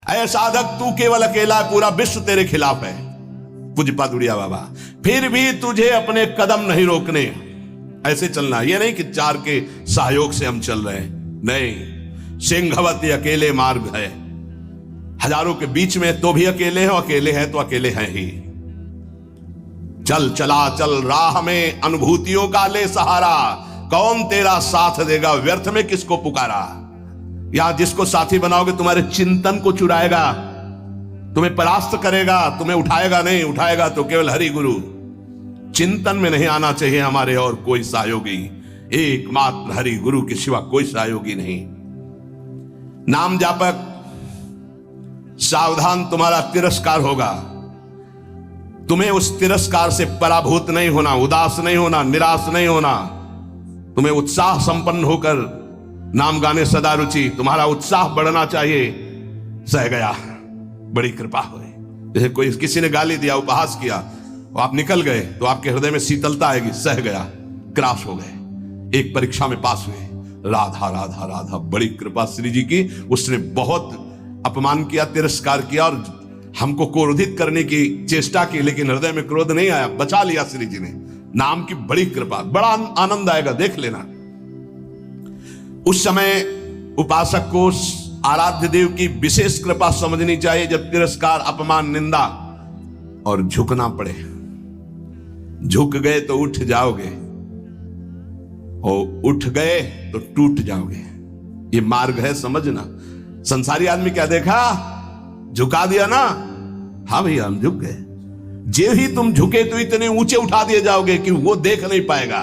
ऐ साधक तू केवल अकेला, पूरा विश्व तेरे खिलाफ है। पूज्यपाद उड़िया बाबा, फिर भी तुझे अपने कदम नहीं रोकने, ऐसे चलना। ये नहीं कि चार के सहयोग से हम चल रहे हैं, नहीं। सिंहवती अकेले मार्ग है, हजारों के बीच में तो भी अकेले हो, अकेले हैं तो अकेले हैं ही। चल चला चल राह में अनुभूतियों का ले सहारा, कौन तेरा साथ देगा, व्यर्थ में किसको पुकारा। या जिसको साथी बनाओगे तुम्हारे चिंतन को चुराएगा, तुम्हें परास्त करेगा, तुम्हें उठाएगा नहीं, उठाएगा तो केवल हरि गुरु। चिंतन में नहीं आना चाहिए हमारे और कोई सहयोगी, एकमात्र हरि गुरु के सिवा कोई सहयोगी नहीं। नाम जापक सावधान, तुम्हारा तिरस्कार होगा। तुम्हें उस तिरस्कार से पराभूत नहीं होना, उदास नहीं होना, निराश नहीं होना। तुम्हें उत्साह संपन्न होकर नाम गाने सदा रुचि, तुम्हारा उत्साह बढ़ना चाहिए। सह गया, बड़ी कृपा हुई। जैसे कोई किसी ने गाली दिया, उपहास किया, और आप निकल गए तो आपके हृदय में शीतलता आएगी। सह गया, क्रॉस हो गए, एक परीक्षा में पास हुए। राधा राधा राधा, बड़ी कृपा श्री जी की। उसने बहुत अपमान किया, तिरस्कार किया और हमको क्रोधित करने की चेष्टा की, लेकिन हृदय में क्रोध नहीं आया, बचा लिया श्री जी ने। नाम की बड़ी कृपा, बड़ा आनंद आएगा, देख लेना। उस समय उपासक को आराध्य देव की विशेष कृपा समझनी चाहिए, जब तिरस्कार, अपमान, निंदा और झुकना पड़े। झुक गए तो उठ जाओगे, और उठ गए तो टूट जाओगे। ये मार्ग है, समझना। संसारी आदमी क्या देखा, झुका दिया ना, हाँ भैया हम झुक गए। जे ही तुम झुके तो इतने ऊंचे उठा दिए जाओगे कि वो देख नहीं पाएगा,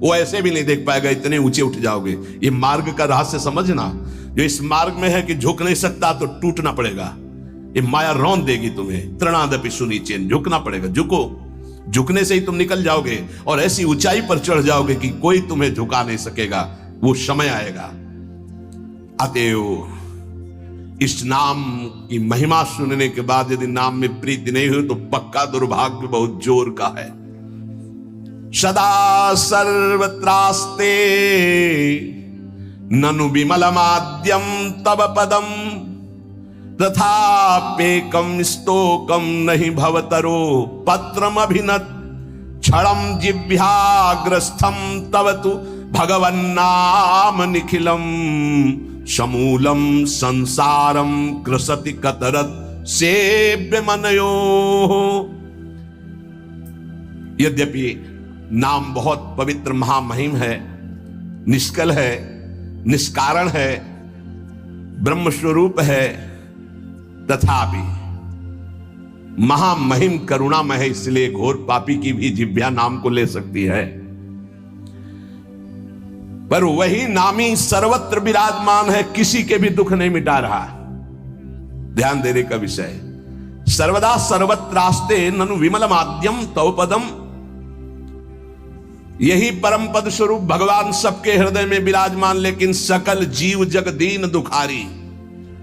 वो ऐसे भी नहीं देख पाएगा, इतने ऊंचे उठ जाओगे। ये मार्ग का रहस्य समझना। जो इस मार्ग में है कि झुक नहीं सकता तो टूटना पड़ेगा, ये माया रौंद देगी तुम्हें। तृणादपि सुनिचेन, झुकना पड़ेगा। झुको, झुकने से ही तुम निकल जाओगे और ऐसी ऊंचाई पर चढ़ जाओगे कि कोई तुम्हें झुका नहीं सकेगा। वो समय आएगा। अतएव इस नाम की महिमा सुनने के बाद यदि नाम में प्रीति नहीं हुई तो पक्का दुर्भाग्य बहुत जोर का है। सदा सर्वत्रास्ते ननु विमलमाद्यम तब पदम, तथापेकम स्तोकम नहीं भवतरो पत्रम अभिनत, क्षणम जिह्वाग्रस्थम तव तु भगवन्नाम निखिलम, समूलम संसारम कृसति कतरत सेव्य मनयो। यद्यपि नाम बहुत पवित्र महामहिम है, निष्कल है, निष्कारण है, ब्रह्म स्वरूप है, तथापि महामहिम करुणामय है। इसलिए घोर पापी की भी जिह्वा नाम को ले सकती है। पर वही नामी सर्वत्र विराजमान है, किसी के भी दुख नहीं मिटा रहा। ध्यान देने का विषय। सर्वदा सर्वत्रास्ते ननु विमलमाद्यम तव पदम, यही परम पद स्वरूप भगवान सबके हृदय में विराजमान, लेकिन सकल जीव जग दीन दुखारी,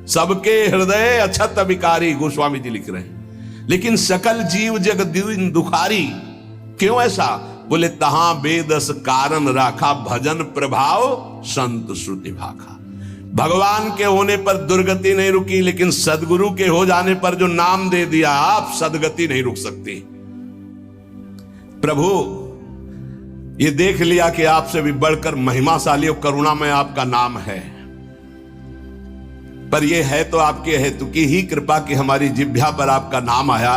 सबके हृदय अछत विकारी, गोस्वामी जी लिख रहे हैं। लेकिन सकल जीव जग दीन दुखारी, क्यों ऐसा? बोले तहां बेदस कारण राखा, भजन प्रभाव संत श्रुति भाखा। भगवान के होने पर दुर्गति नहीं रुकी, लेकिन सदगुरु के हो जाने पर जो नाम दे दिया आप, सदगति नहीं रुक सकती। प्रभु ये देख लिया कि आपसे भी बढ़कर महिमाशाली और करुणामय आपका नाम है, पर यह है तो आपके हेतु की ही कृपा कि हमारी जिह्वा पर आपका नाम आया,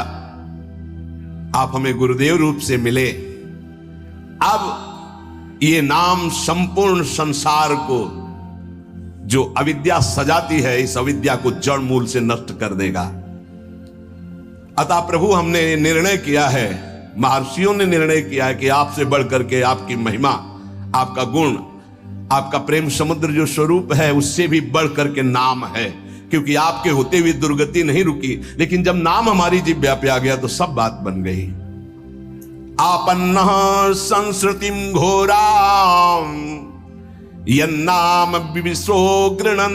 आप हमें गुरुदेव रूप से मिले। अब ये नाम संपूर्ण संसार को जो अविद्या सजाती है, इस अविद्या को जड़ मूल से नष्ट कर देगा। अतः प्रभु हमने निर्णय किया है, महर्षियों ने निर्णय किया है कि आपसे बढ़कर के आपकी महिमा, आपका गुण, आपका प्रेम समुद्र जो स्वरूप है, उससे भी बढ़कर के नाम है। क्योंकि आपके होते हुए दुर्गति नहीं रुकी, लेकिन जब नाम हमारी जिह्वा पे आ गया तो सब बात बन गई। आपन्नः संस्कृतिम घोराम यन्नाम विविशो गृणन,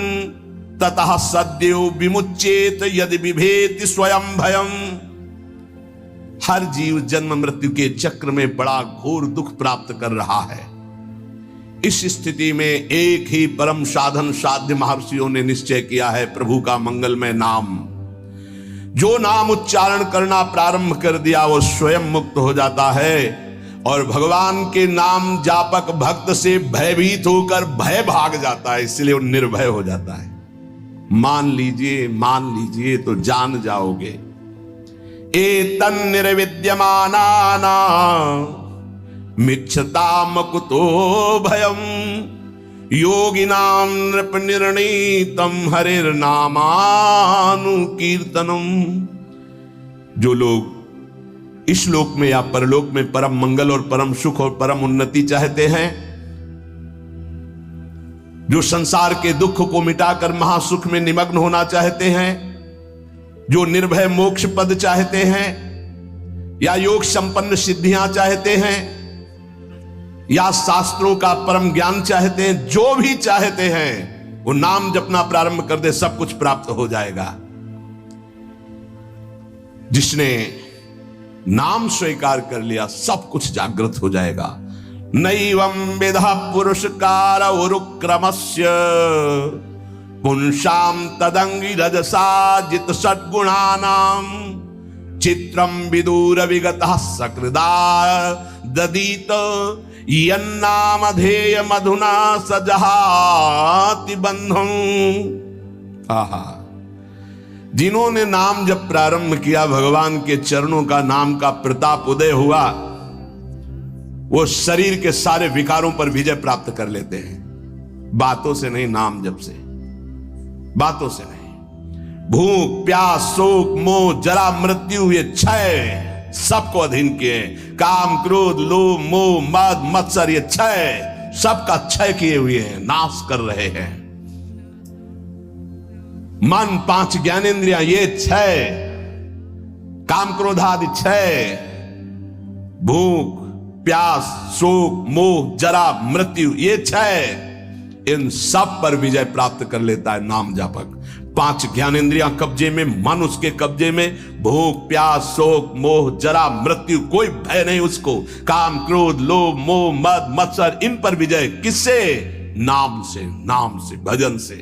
ततः सद्यो विमुच्येत यदि बिभेति स्वयं भयम। हर जीव जन्म मृत्यु के चक्र में बड़ा घोर दुख प्राप्त कर रहा है। इस स्थिति में एक ही परम साधन साध्य महर्षियों ने निश्चय किया है, प्रभु का मंगलमय नाम। जो नाम उच्चारण करना प्रारंभ कर दिया वो स्वयं मुक्त हो जाता है और भगवान के नाम जापक भक्त से भयभीत होकर भय भाग जाता है, इसलिए वो निर्भय हो जाता है। मान लीजिए तो जान जाओगे। एतन् निर्विद्यमानाना मिच्छताम कुतो भयम योगिनां नृप निर्णीतम हरिर्नामानुकीर्तनम। जो लोग इस लोक में या परलोक में परम मंगल और परम सुख और परम उन्नति चाहते हैं, जो संसार के दुख को मिटाकर महासुख में निमग्न होना चाहते हैं, जो निर्भय मोक्ष पद चाहते हैं या योग संपन्न सिद्धियां चाहते हैं या शास्त्रों का परम ज्ञान चाहते हैं, जो भी चाहते हैं वो नाम जपना प्रारंभ कर दे, सब कुछ प्राप्त हो जाएगा। जिसने नाम स्वीकार कर लिया सब कुछ जागृत हो जाएगा। नैवं विधा पुरुषकार उरुक्रमस्य पुंसाम तदंगी रजसा जित सद्गुणानाम चित्रम विदूर विगतः सकृदा ददीत यन्नामधेय मधुना सजहाति बंधं। आहा, जिन्होंने नाम जब प्रारंभ किया, भगवान के चरणों का नाम का प्रताप उदय हुआ, वो शरीर के सारे विकारों पर विजय प्राप्त कर लेते हैं। बातों से नहीं, नाम जप से, बातों से नहीं। भूख प्यास शोक मोह जरा मृत्यु ये छह सबको अधीन किए। काम क्रोध लोभ मोह मद मत्सर ये छह सबका क्षय किए हुए हैं, नाश कर रहे हैं। मन पांच ज्ञानेंद्रियां ये छह, काम क्रोध आदि छह, भूख प्यास शोक मोह जरा मृत्यु ये छह, इन सब पर विजय प्राप्त कर लेता है नाम जापक। पांच ज्ञानेंद्रियां कब्जे में, मन उसके कब्जे में, भूख प्यास शोक मोह जरा मृत्यु कोई भय नहीं उसको। काम क्रोध लोभ मोह मद मत्सर इन पर विजय किससे? नाम से, नाम से, भजन से।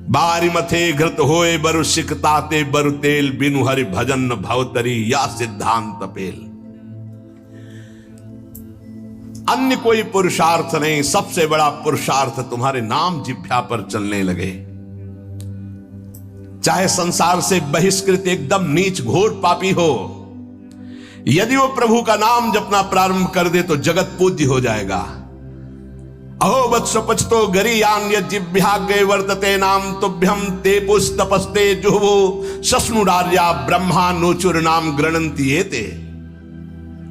बारी मथे घृत होए बरु सिकताते बरु तेल बिनु हरि भजन भवतरी या सिद्धांत पेल। अन्य कोई पुरुषार्थ नहीं, सबसे बड़ा पुरुषार्थ तुम्हारे नाम जिह्वा पर चलने लगे। चाहे संसार से बहिष्कृत एकदम नीच घोर पापी हो, यदि वो प्रभु का नाम जपना प्रारंभ कर दे तो जगत पूज्य हो जाएगा। अहो वत्स पचतो गरीयान यज्जिभ्याग्रे वर्तते नाम तुभ्यम ते पुस्तपस्ते जुहवो सस्नुरार्या ब्रह्मा नोचुर नाम गृणंति एते।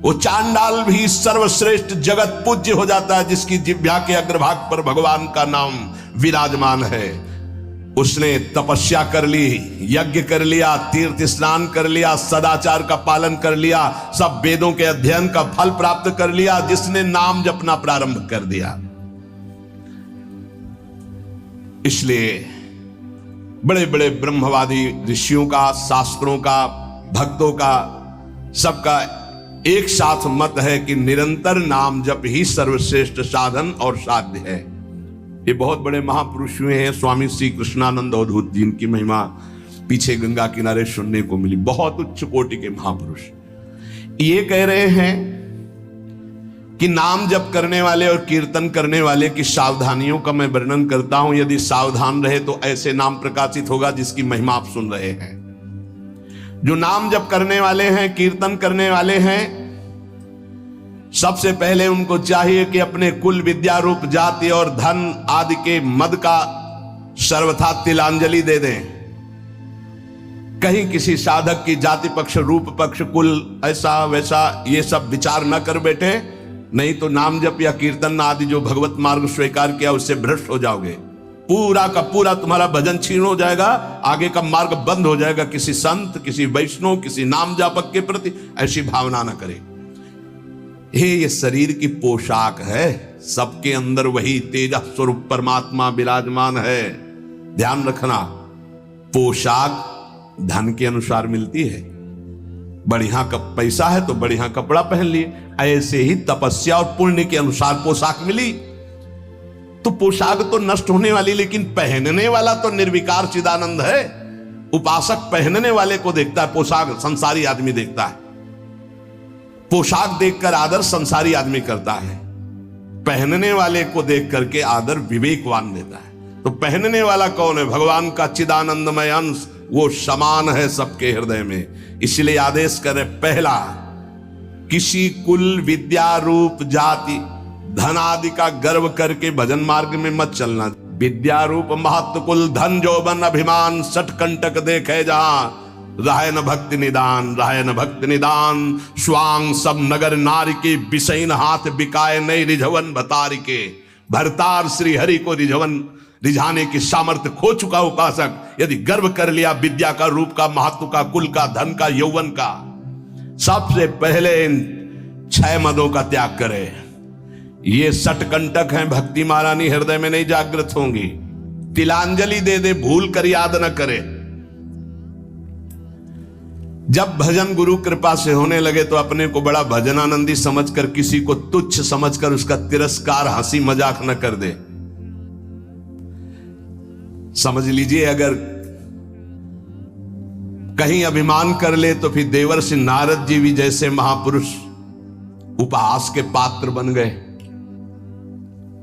वो चांडाल भी सर्वश्रेष्ठ जगत पूज्य हो जाता है जिसकी जिह्वा के अग्रभाग पर भगवान का नाम विराजमान है। उसने तपस्या कर ली, यज्ञ कर लिया, तीर्थ स्नान कर लिया, सदाचार का पालन कर लिया, सब वेदों के अध्ययन का फल प्राप्त कर लिया, जिसने नाम जपना प्रारंभ कर दिया। इसलिए बड़े बड़े ब्रह्मवादी ऋषियों का, शास्त्रों का, भक्तों का, सबका एक साथ मत है कि निरंतर नाम जप ही सर्वश्रेष्ठ साधन और साध्य है। ये बहुत बड़े महापुरुष हुए हैं, स्वामी श्री कृष्णानंद अवधूत जी, इनकी महिमा पीछे गंगा किनारे सुनने को मिली। बहुत उच्च कोटि के महापुरुष ये कह रहे हैं कि नाम जप करने वाले और कीर्तन करने वाले की सावधानियों का मैं वर्णन करता हूं। यदि सावधान रहे तो ऐसे नाम प्रकाशित होगा जिसकी महिमा आप सुन रहे हैं। जो नाम जप करने वाले हैं, कीर्तन करने वाले हैं, सबसे पहले उनको चाहिए कि अपने कुल विद्या रूप जाति और धन आदि के मद का सर्वथा तिलांजलि दे दें। कहीं किसी साधक की जाति पक्ष रूप पक्ष कुल ऐसा वैसा ये सब विचार न कर बैठे, नहीं तो नाम जप या कीर्तन आदि जो भगवत मार्ग स्वीकार किया उससे भ्रष्ट हो जाओगे। पूरा का पूरा तुम्हारा भजन छीन हो जाएगा, आगे का मार्ग बंद हो जाएगा। किसी संत, किसी वैष्णव, किसी नाम जापक के प्रति ऐसी भावना न करे। ये शरीर की पोशाक है, सबके अंदर वही तेज स्वरूप परमात्मा विराजमान है। ध्यान रखना, पोशाक धन के अनुसार मिलती है। बढ़िया पैसा है तो बढ़िया कपड़ा पहन लिए, ऐसे ही तपस्या और पुण्य के अनुसार पोशाक मिली। तो पोशाक तो नष्ट होने वाली, लेकिन पहनने वाला तो निर्विकार चिदानंद है। उपासक पहनने वाले को देखता है, पोशाक संसारी आदमी देखता है। पोशाक देखकर आदर संसारी आदमी करता है, पहनने वाले को देख करके आदर विवेकवान देता है। तो पहनने वाला कौन है? भगवान का चिदानंदमय अंश, वो समान है सबके हृदय में। इसलिए आदेश करे, पहला, किसी कुल, विद्या, रूप, जाति, धन आदि का गर्व करके भजन मार्ग में मत चलना। विद्या, रूप, महत्व, कुल, धन, जौबन, अभिमान, सठ कंटक देखे जहां, रहे न भक्ति निदान, रहे न भक्ति निदान। स्वांग सब नगर नारी के, बिसैन हाथ बिकाए नहीं रिझवन भतारी के। भरतार श्री हरि को रिझाने की सामर्थ्य खो चुका उपासक यदि गर्व कर लिया विद्या का, रूप का, महत्व का, कुल का, धन का, यौवन का, सबसे पहले इन 6 मदों का त्याग करे। ये सटकंटक हैं, भक्ति महारानी हृदय में नहीं जागृत होंगी। तिलांजलि दे दे, भूल कर याद न करे। जब भजन गुरु कृपा से होने लगे तो अपने को बड़ा भजनानंदी समझकर किसी को तुच्छ समझकर उसका तिरस्कार, हंसी मजाक न कर दे। समझ लीजिए, अगर कहीं अभिमान कर ले तो फिर देवर्षि नारद जी भी जैसे महापुरुष उपहास के पात्र बन गए।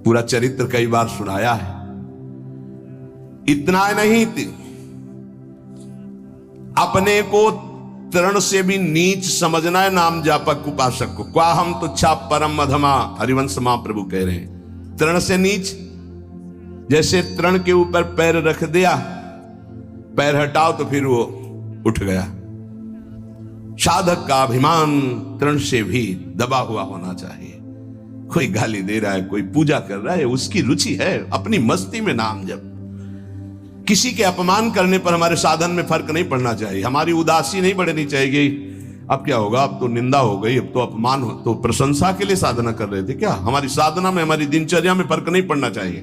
पूरा चरित्र कई बार सुनाया है। इतना नहीं, अपने को तृण से भी नीच समझना है नाम जापक उपासक को। क्वा हम तुच्छा परम अधमा, हरिवंश महाप्रभु कह रहे हैं। तृण से नीच, जैसे तृण के ऊपर पैर रख दिया, पैर हटाओ तो फिर वो उठ गया। साधक का अभिमान तृण से भी दबा हुआ होना चाहिए। कोई गाली दे रहा है, कोई पूजा कर रहा है, उसकी रुचि है, अपनी मस्ती में नाम जप। किसी के अपमान करने पर हमारे साधन में फर्क नहीं पड़ना चाहिए, हमारी उदासी नहीं बढ़नी चाहिए। अब क्या होगा, अब तो निंदा हो गई, अब तो अपमान हो, तो प्रशंसा के लिए साधना कर रहे थे क्या? हमारी साधना में, हमारी दिनचर्या में फर्क नहीं पड़ना चाहिए।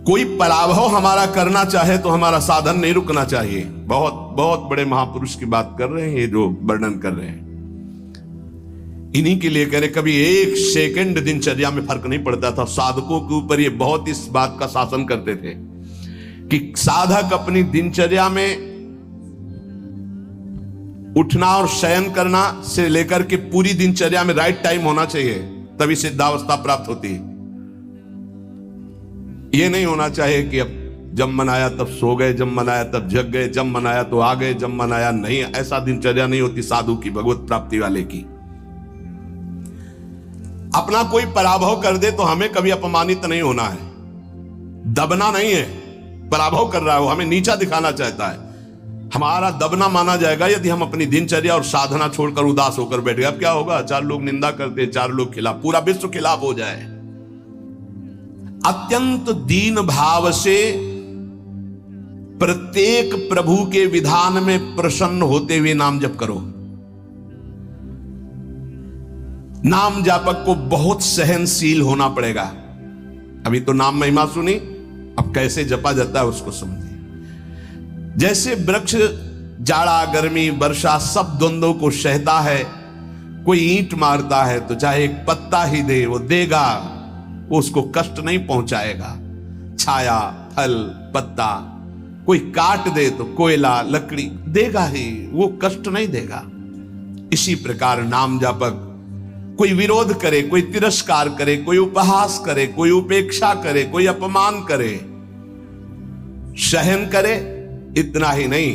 कोई पराभव हमारा करना चाहे तो हमारा साधन नहीं रुकना चाहिए। बहुत बहुत बड़े महापुरुष की बात कर रहे हैं ये जो वर्णन कर रहे हैं, इन्हीं के लिए कह रहे। कभी 1 सेकंड दिनचर्या में फर्क नहीं पड़ता था। साधकों के ऊपर ये बहुत इस बात का शासन करते थे कि साधक अपनी दिनचर्या में उठना और शयन करना से लेकर के पूरी दिनचर्या में राइट टाइम होना चाहिए, तभी सिद्धावस्था प्राप्त होती है। ये नहीं होना चाहिए कि अब जब मन आया तब सो गए, जब मन आया तब जग गए, जब मन आया तो आ गए, जब मन आया नहीं। ऐसा दिनचर्या नहीं होती साधु की, भगवत प्राप्ति वाले की। अपना कोई पराभव कर दे तो हमें कभी अपमानित नहीं होना है, दबना नहीं है। पराभव कर रहा है वो, हमें नीचा दिखाना चाहता है, हमारा दबना माना जाएगा यदि हम अपनी दिनचर्या और साधना छोड़कर उदास होकर बैठ गए। अब क्या होगा, 4 लोग निंदा करते, 4 लोग खिलाफ, पूरा विश्व खिलाफ हो जाए। अत्यंत दीन भाव से प्रत्येक प्रभु के विधान में प्रसन्न होते हुए नाम जप करो। नाम जापक को बहुत सहनशील होना पड़ेगा। अभी तो नाम महिमा सुनी, अब कैसे जपा जाता है उसको समझिए। जैसे वृक्ष जाड़ा, गर्मी, वर्षा सब द्वंद्वों को सहता है। कोई ईंट मारता है तो चाहे एक पत्ता ही दे, वो देगा, वो उसको कष्ट नहीं पहुंचाएगा। छाया, फल, पत्ता, कोई काट दे तो कोयला, लकड़ी देगा ही, वो कष्ट नहीं देगा। इसी प्रकार नाम जापक कोई विरोध करे, कोई तिरस्कार करे, कोई उपहास करे, कोई उपेक्षा करे, कोई अपमान करे, सहन करे। इतना ही नहीं,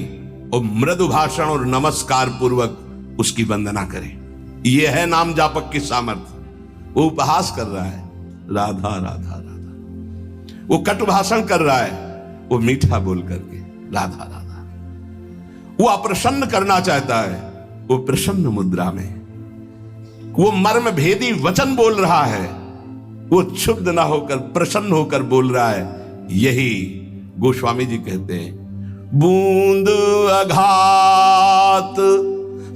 वो मृदु भाषण और नमस्कार पूर्वक उसकी वंदना करे। यह है नाम जापक की सामर्थ्य। वो उपहास कर रहा है, राधा राधा राधा, वो कटु भाषण कर रहा है, वो मीठा बोल करके राधा राधा। वो अप्रसन्न करना चाहता है, वो प्रसन्न मुद्रा में, वो मर्म भेदी वचन बोल रहा है, वो क्षुब्ध ना होकर प्रसन्न होकर बोल रहा है। यही गोस्वामी जी कहते हैं, बूंद अघात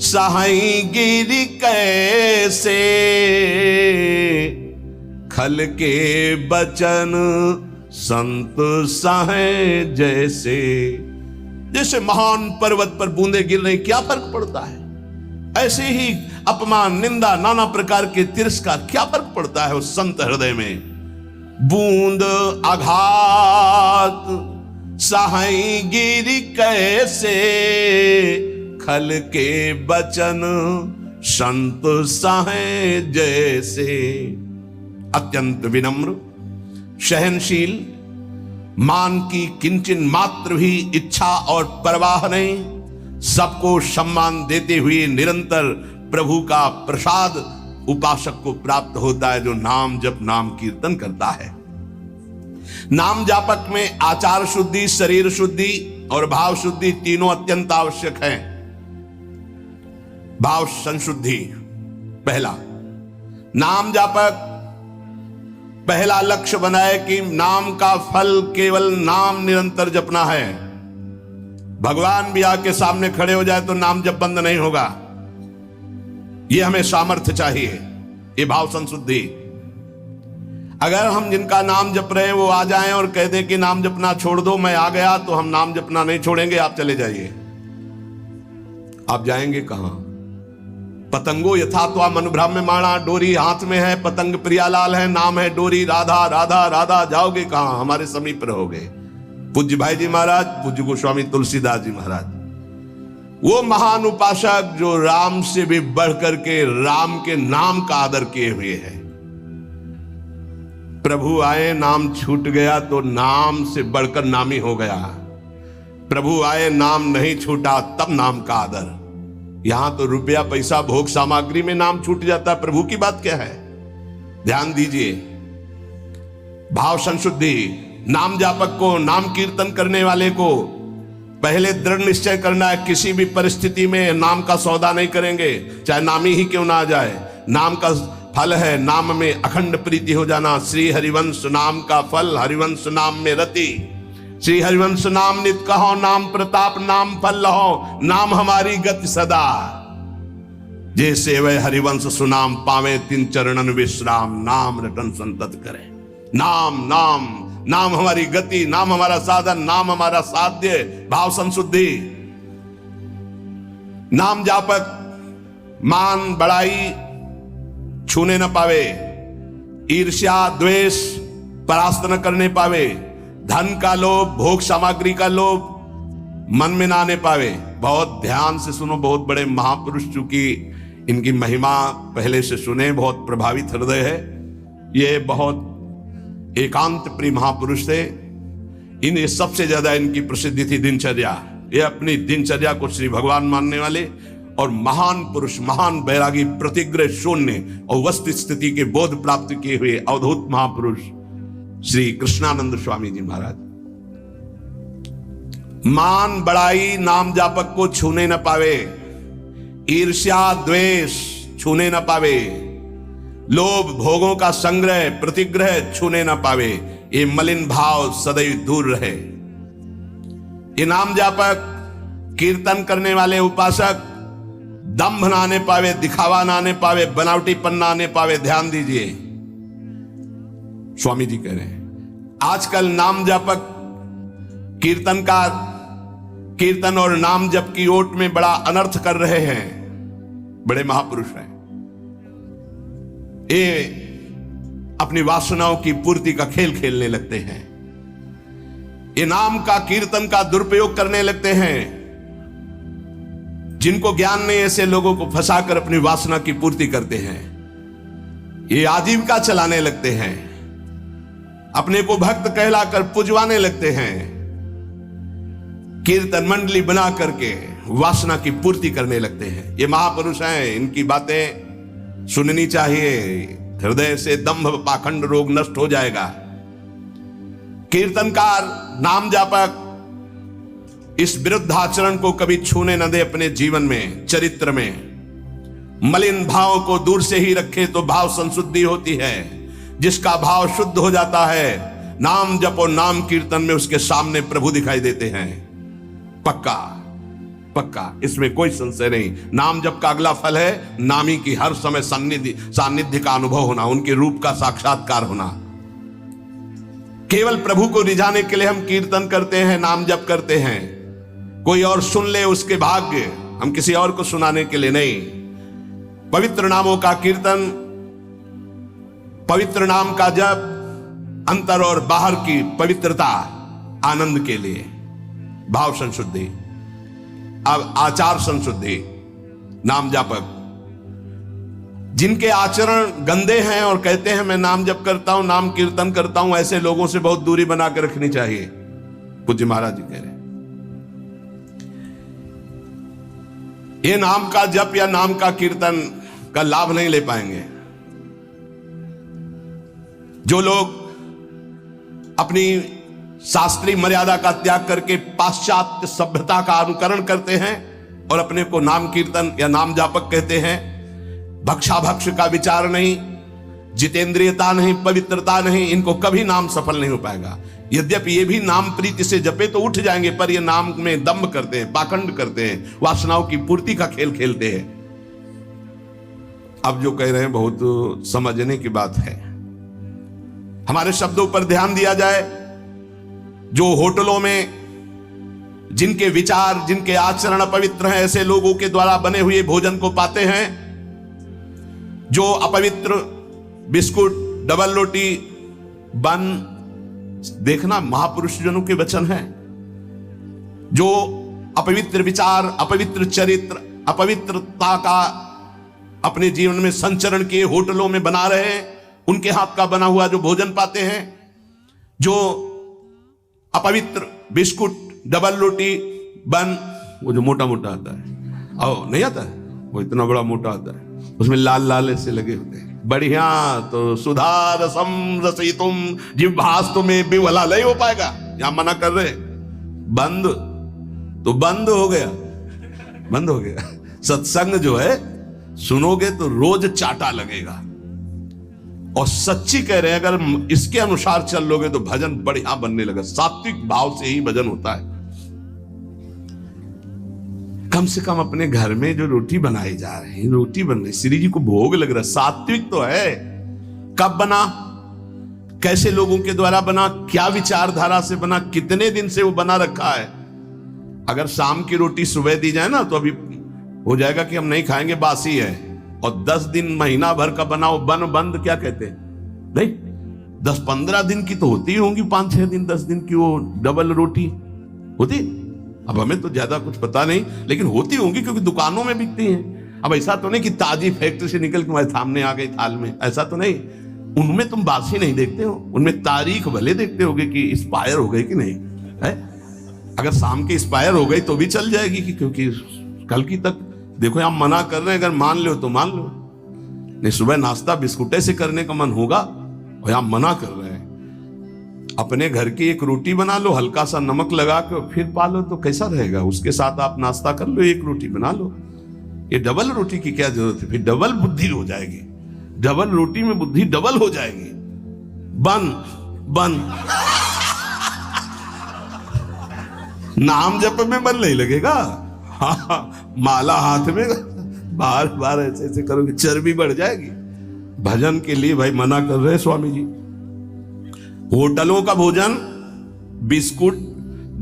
सहाई गिरी कैसे, खल के बचन संत सहे जैसे। जैसे महान पर्वत पर बूंदे गिर रही, क्या फर्क पड़ता है? ऐसे ही अपमान, निंदा, नाना प्रकार के तिरस्कार, क्या फर्क पड़ता है उस संत हृदय में? बूंद आघात सहाई गिरी कैसे, खल के बचन संत सहे जैसे। अत्यंत विनम्र, सहनशील, मान की किंचन मात्र भी इच्छा और परवाह नहीं, सबको सम्मान देते हुए निरंतर प्रभु का प्रसाद उपासक को प्राप्त होता है, जो नाम जप नाम कीर्तन करता है। नाम जापक में आचार शुद्धि, शरीर शुद्धि और भाव शुद्धि तीनों अत्यंत आवश्यक हैं। भाव संशुद्धि पहला, नाम जापक पहला लक्ष्य बनाए कि नाम का फल केवल नाम निरंतर जपना है। भगवान भी आके सामने खड़े हो जाए तो नाम जप बंद नहीं होगा। यह हमें सामर्थ्य चाहिए, ये भाव संशुद्धि। अगर हम जिनका नाम जप रहे हैं वो आ जाएं और कह दें कि नाम जपना छोड़ दो, मैं आ गया, तो हम नाम जपना नहीं छोड़ेंगे, आप चले जाइए। आप जाएंगे कहां? पतंगो यथा त्वा मनुभ्राम्यमाणा, डोरी हाथ में है, पतंग प्रियालाल है, नाम है डोरी, राधा राधा राधा, जाओगे कहां? हमारे समीप रहोगे। पूज्य भाई जी महाराज, पूज्य गोस्वामी तुलसीदास जी महाराज, वो महान उपासक जो राम से भी बढ़कर के राम के नाम का आदर किए हुए हैं। प्रभु आए, नाम छूट गया तो नाम से बढ़कर नामी हो गया। प्रभु आए, नाम नहीं छूटा, तब नाम का आदर। यहां तो रुपया पैसा भोग सामग्री में नाम छूट जाता है, प्रभु की बात क्या है? ध्यान दीजिए। भाव संशुद्धि, नाम जापक को, नाम कीर्तन करने वाले को पहले दृढ़ निश्चय करना है, किसी भी परिस्थिति में नाम का सौदा नहीं करेंगे, चाहे नामी ही क्यों ना आ जाए। नाम का फल है नाम में अखंड प्रीति हो जाना। श्री हरिवंश नाम का फल, हरिवंश नाम में रति। श्री हरिवंश नाम नित कहो, नाम प्रताप नाम फल लहो, नाम हमारी गति सदा। जैसे वह हरिवंश सुनाम पावे, तिन चरणन विश्राम, नाम रटन संतत करे। नाम नाम नाम हमारी गति, नाम हमारा साधन, नाम हमारा साध्य। भाव संशुद्धि, नाम जापक मान बड़ाई छूने न पावे, ईर्ष्या द्वेष परास्त न करने पावे, धन का लोभ, भोग सामग्री का लोभ मन में ना आने पावे। बहुत ध्यान से सुनो, बहुत बड़े महापुरुष, चूंकि इनकी महिमा पहले से सुने, बहुत प्रभावित हृदय है। ये बहुत एकांत प्रिय महापुरुष थे। इन्हें सबसे ज्यादा इनकी प्रसिद्धि थी दिनचर्या। ये अपनी दिनचर्या को श्री भगवान मानने वाले और महान पुरुष, महान बैरागी, प्रतिग्रह शून्य और वस्तु स्थिति के बोध प्राप्त किए हुए अवधूत महापुरुष श्री कृष्णानंद स्वामी जी महाराज। मान बड़ाई नाम जापक को छूने न पावे, ईर्ष्या द्वेष छूने न पावे, लोभ भोगों का संग्रह प्रतिग्रह छूने न पावे, ये मलिन भाव सदैव दूर रहे। ये नाम जापक कीर्तन करने वाले उपासक दंभ ना आने पावे, दिखावा ना आने पावे, बनावटीपन ना आने पावे। ध्यान दीजिए, स्वामी जी कह रहे हैं आजकल नाम जापक कीर्तनकार कीर्तन और नाम जप की ओट में बड़ा अनर्थ कर रहे हैं। बड़े महापुरुष हैं, ये अपनी वासनाओं की पूर्ति का खेल खेलने लगते हैं। ये नाम का कीर्तन का दुरुपयोग करने लगते हैं। जिनको ज्ञान नहीं, ऐसे लोगों को फंसाकर अपनी वासना की पूर्ति करते हैं। ये आजीविका चलाने लगते हैं, अपने को भक्त कहलाकर पुजवाने लगते हैं। कीर्तन मंडली बना करके वासना की पूर्ति करने लगते हैं। ये महापुरुष हैं, इनकी बातें सुननी चाहिए। हृदय से दंभ पाखंड रोग नष्ट हो जाएगा। कीर्तनकार नाम जापक इस विरुद्ध आचरण को कभी छूने न दे अपने जीवन में, चरित्र में। मलिन भाव को दूर से ही रखे तो भाव संशुद्धि होती है। जिसका भाव शुद्ध हो जाता है, नाम जप और नाम कीर्तन में उसके सामने प्रभु दिखाई देते हैं। पक्का पक्का, इसमें कोई संशय नहीं। नाम जप का अगला फल है नामी की हर समय सानिध्य का अनुभव होना, उनके रूप का साक्षात्कार होना। केवल प्रभु को रिझाने के लिए हम कीर्तन करते हैं, नाम जप करते हैं। कोई और सुन ले उसके भाग्य, हम किसी और को सुनाने के लिए नहीं। पवित्र नामों का कीर्तन, पवित्र नाम का जप, अंतर और बाहर की पवित्रता, आनंद के लिए भाव संशुद्धि, अब आचार संशुद्धि। नाम जापक, जिनके आचरण गंदे हैं और कहते हैं मैं नाम जप करता हूं, नाम कीर्तन करता हूं, ऐसे लोगों से बहुत दूरी बना के रखनी चाहिए। पूज्य महाराज जी कह रहे हैं ये नाम का जप या नाम का कीर्तन का लाभ नहीं ले पाएंगे। जो लोग अपनी शास्त्रीय मर्यादा का त्याग करके पाश्चात्य सभ्यता का अनुकरण करते हैं और अपने को नाम कीर्तन या नाम जापक कहते हैं, भक्षाभक्ष का विचार नहीं, जितेंद्रियता नहीं, पवित्रता नहीं, इनको कभी नाम सफल नहीं हो पाएगा। यद्यपि ये भी नाम प्रीति से जपे तो उठ जाएंगे, पर ये नाम में दम्भ करते हैं, पाखंड करते हैं, वासनाओं की पूर्ति का खेल खेलते हैं। अब जो कह रहे हैं बहुत समझने की बात है। हमारे शब्दों पर ध्यान दिया जाए। जो होटलों में जिनके विचार, जिनके आचरण अपवित्र हैं, ऐसे लोगों के द्वारा बने हुए भोजन को पाते हैं। जो अपवित्र बिस्कुट, डबल रोटी, बन, देखना महापुरुष जनों के वचन हैं। जो अपवित्र विचार, अपवित्र चरित्र, अपवित्रता का अपने जीवन में संचरण किए होटलों में बना रहे हैं, उनके हाथ का बना हुआ जो भोजन पाते हैं। जो अपवित्र बिस्कुट, डबल रोटी, बन, वो जो मोटा मोटा आता है, ओ नहीं आता है, वो इतना बड़ा मोटा आता है, उसमें लाल लाल ऐसे लगे होते हैं, बढ़िया, तो सुधा रसम रसितुम जिह्वास्तु में विवला नहीं हो पाएगा। यहां मना कर रहे, बंद तो बंद हो गया, बंद हो गया। सत्संग जो है सुनोगे तो रोज चाटा लगेगा। और सच्ची कह रहे हैं, अगर इसके अनुसार चल लोगे तो भजन बढ़िया बनने लगा। सात्विक भाव से ही भजन होता है। कम से कम अपने घर में जो रोटी बनाई जा रही है, रोटी बन रही, श्री जी को भोग लग रहा है, सात्विक तो है। कब बना, कैसे लोगों के द्वारा बना, क्या विचारधारा से बना, कितने दिन से वो बना रखा है। अगर शाम की रोटी सुबह दी जाए ना तो अभी हो जाएगा कि हम नहीं खाएंगे, बासी है। और 10 दिन, महीना भर का बनाओ, बन बंद क्या कहते हैं, नहीं 10-15 दिन की तो होती होंगी, 5-6 दिन 10 दिन की वो डबल रोटी होती। अब हमें तो ज्यादा कुछ पता नहीं, लेकिन होती होंगी क्योंकि दुकानों में बिकती हैं। अब ऐसा तो नहीं कि ताजी फैक्ट्री से निकल के हमारे सामने आ गई थाल में, ऐसा तो नहीं। उनमें तुम बासी नहीं देखते हो, उनमें तारीख भले देखते होगे कि एक्सपायर हो गई कि नहीं है। अगर शाम की एक्सपायर हो गई तो भी चल जाएगी कि क्योंकि कल की तक देखो, यहां मना कर रहे हैं, अगर मान लो तो मान लो, नहीं सुबह नाश्ता बिस्कुटे से करने का मन होगा और यहां मना कर रहे हैं। अपने घर की एक रोटी बना लो, हल्का सा नमक लगा के फिर पालो तो कैसा रहेगा। उसके साथ आप नाश्ता कर लो, एक रोटी बना लो। ये डबल रोटी की क्या जरूरत है, फिर डबल बुद्धि हो जाएगी, डबल रोटी में बुद्धि डबल हो जाएगी। बन बन नाम जप में मन नहीं लगेगा। हाँ, माला हाथ में बार बार ऐसे ऐसे करोगे, चर्बी बढ़ जाएगी। भजन के लिए भाई मना कर रहे स्वामी जी। होटलों का भोजन, बिस्कुट,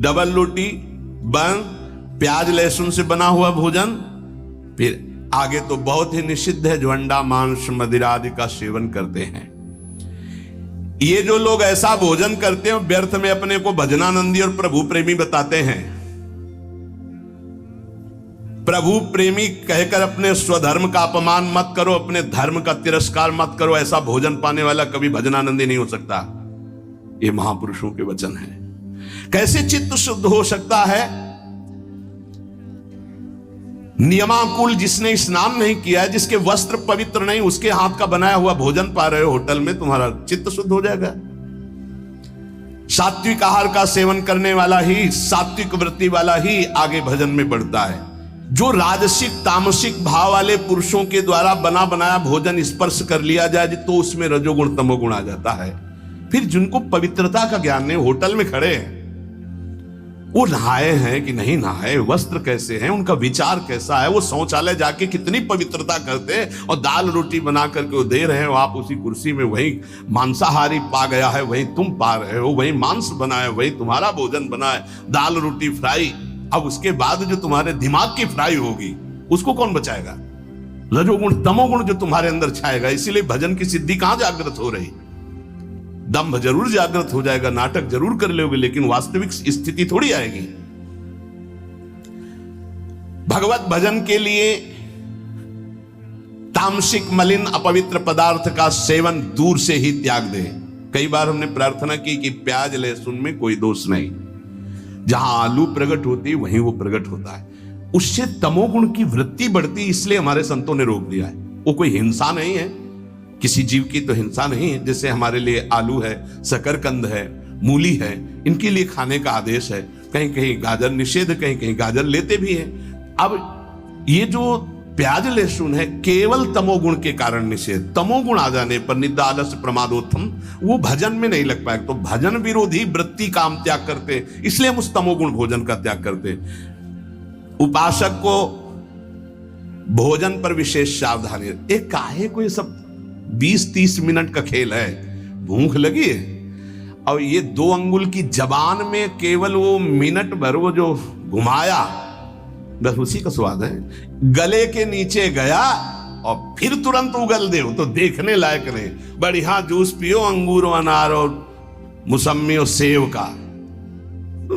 डबल रोटी, बन, प्याज लहसुन से बना हुआ भोजन, फिर आगे तो बहुत ही निषिद्ध है जो अंडा, मांस, मदिरा आदि का सेवन करते हैं। ये जो लोग ऐसा भोजन करते हैं व्यर्थ में अपने को भजनानंदी और प्रभु प्रेमी बताते हैं। प्रभु प्रेमी कहकर अपने स्वधर्म का अपमान मत करो, अपने धर्म का तिरस्कार मत करो। ऐसा भोजन पाने वाला कभी भजनानंदी नहीं हो सकता। ये महापुरुषों के वचन है। कैसे चित्त शुद्ध हो सकता है? नियमाकुल जिसने स्नान नहीं किया है, जिसके वस्त्र पवित्र नहीं, उसके हाथ का बनाया हुआ भोजन पा रहे हो होटल में, तुम्हारा चित्त शुद्ध हो जाएगा। सात्विक आहार का सेवन करने वाला ही, सात्विक वृत्ति वाला ही आगे भजन में बढ़ता है। जो राजसिक तामसिक भाव वाले पुरुषों के द्वारा बना बनाया भोजन स्पर्श कर लिया जाए तो उसमें रजोगुण तमोगुण आ जाता है। फिर जिनको पवित्रता का ज्ञान नहीं, होटल में खड़े हैं, वो नहाए हैं कि नहीं नहाए, वस्त्र कैसे हैं, उनका विचार कैसा है, वो शौचालय जाके कितनी पवित्रता करते हैं और दाल रोटी बना करके वो दे रहे हो, आप उसी कुर्सी में वही मांसाहारी पा गया है, वही तुम पा रहे हो, वही मांस बना है, वही तुम्हारा भोजन बना है, दाल रोटी फ्राई। अब उसके बाद जो तुम्हारे दिमाग की फ्राई होगी उसको कौन बचाएगा? रजोगुण तमोगुण जो तुम्हारे अंदर छाएगा। इसीलिए भजन की सिद्धि कहां जागृत हो रही? दंभ जरूर जागृत हो जाएगा, नाटक जरूर कर लोगे, लेकिन वास्तविक स्थिति थोड़ी आएगी। भगवत भजन के लिए तामसिक मलिन अपवित्र पदार्थ का सेवन दूर से ही त्याग दे। कई बार हमने प्रार्थना की कि प्याज लहसुन में कोई दोष नहीं, जहां आलू प्रकट होती वहीं वो प्रकट होता है, उससे तमोगुण की वृत्ति बढ़ती, इसलिए हमारे संतों ने रोक दिया है। वो कोई हिंसा नहीं है, किसी जीव की तो हिंसा नहीं है। जैसे हमारे लिए आलू है, शकरकंद है, मूली है, इनके लिए खाने का आदेश है। कहीं कहीं गाजर निषेध, कहीं कहीं गाजर लेते भी हैं। अब ये जो प्याज लहसुन है केवल तमोगुण के कारण निषेध। तमोगुण आ जाने पर निद्रा आलस्य प्रमादोत्थम, वो भजन में नहीं लग पाएगा। तो भजन विरोधी वृत्ति का हम त्याग करते, इसलिए हम उस तमोगुण भोजन का त्याग करते। उपासक को भोजन पर विशेष सावधानी। एक काहे को ये सब 20-30 मिनट का खेल है, भूख लगी है और ये 2 अंगुल की जबान में केवल वो मिनट भर वो जो घुमाया, बस उसी का स्वाद है। गले के नीचे गया और फिर तुरंत उगल दे, तो देखने लायक नहीं। बढ़िया जूस पियो, अंगूर और अनार और मौसमी और सेव का,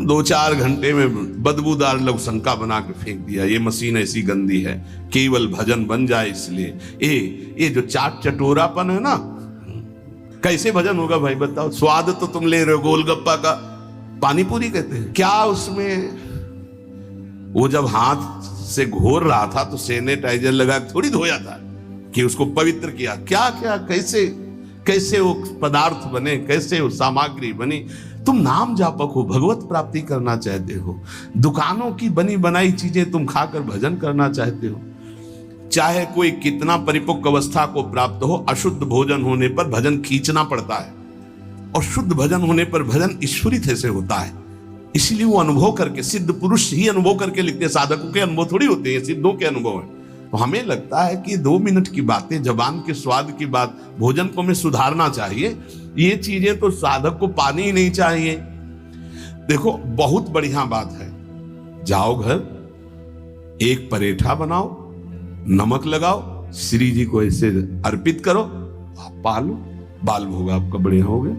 2-4 घंटे में बदबूदार लघुशंका बना के फेंक दिया। ये मशीन ऐसी गंदी है, केवल भजन बन जाए इसलिए। ये जो चाट चटोरापन है ना, कैसे भजन होगा भाई बताओ? स्वाद तो तुम ले रहे हो गोलगप्पा का, पानी पूरी कहते हैं क्या उसमें? वो जब हाथ से घोर रहा था तो सैनिटाइजर लगा थोड़ी धोया था कि उसको पवित्र किया। क्या क्या कैसे कैसे वो पदार्थ बने, कैसे वो सामग्री बनी। तुम नाम जापक हो, भगवत प्राप्ति करना चाहते हो, दुकानों की बनी बनाई चीजें तुम खाकर भजन करना चाहते हो। चाहे कोई कितना परिपक्व अवस्था को प्राप्त हो, अशुद्ध भोजन होने पर भजन खींचना पड़ता है, और शुद्ध भजन होने पर भजन ईश्वरित से होता है। इसीलिए वो अनुभव करके, सिद्ध पुरुष ही अनुभव करके लिखते हैं, साधकों के अनुभव थोड़ी होते हैं, सिद्धों के अनुभव है। तो हमें लगता है कि 2 मिनट की बातें, जबान के स्वाद की बात, भोजन को हमें सुधारना चाहिए। ये चीजें तो साधक को पानी ही नहीं चाहिए। देखो बहुत बढ़िया बात है, जाओ घर, एक परेठा बनाओ, नमक लगाओ, श्री जी को ऐसे अर्पित करो, आप पालो, बाल भोग आपका बढ़िया हो गया।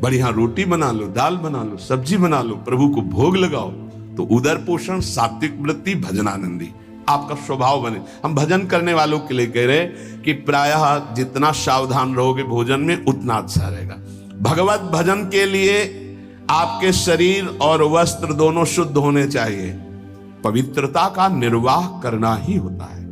बढ़िया रोटी बना लो, दाल बना लो, सब्जी बना लो, प्रभु को भोग लगाओ, तो उदर पोषण, सात्विक वृत्ति, भजनानंदी आपका स्वभाव बने। हम भजन करने वालों के लिए कह रहे हैं कि प्रायः जितना सावधान रहोगे भोजन में, उतना अच्छा रहेगा। भगवत भजन के लिए आपके शरीर और वस्त्र दोनों शुद्ध होने चाहिए। पवित्रता का निर्वाह करना ही होता है।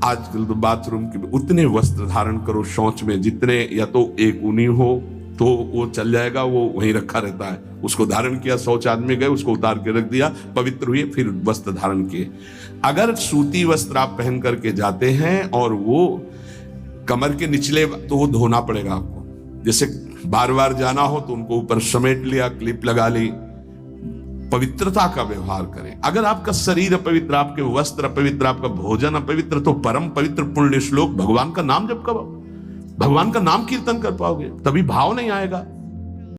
आजकल तो बाथरूम के उतने वस्त्र धारण करो शौच में, जितने, या तो एक ऊनी हो तो वो चल जाएगा, वो वहीं रखा रहता है, उसको धारण किया, शौच आदमी गए, उसको उतार के रख दिया, पवित्र हुए, फिर वस्त्र धारण किए। अगर सूती वस्त्र आप पहन करके जाते हैं और वो कमर के निचले, तो वो धोना पड़ेगा आपको। जैसे बार बार जाना हो तो उनको ऊपर समेट लिया, क्लिप लगा ली। पवित्रता का व्यवहार करें। अगर आपका शरीर अपवित्र, आपके वस्त्र अपवित्र, आपका भोजन अपवित्र, तो परम पवित्र पुण्य श्लोक भगवान का नाम जप करो, भगवान का नाम कीर्तन कर पाओगे, तभी भाव नहीं आएगा।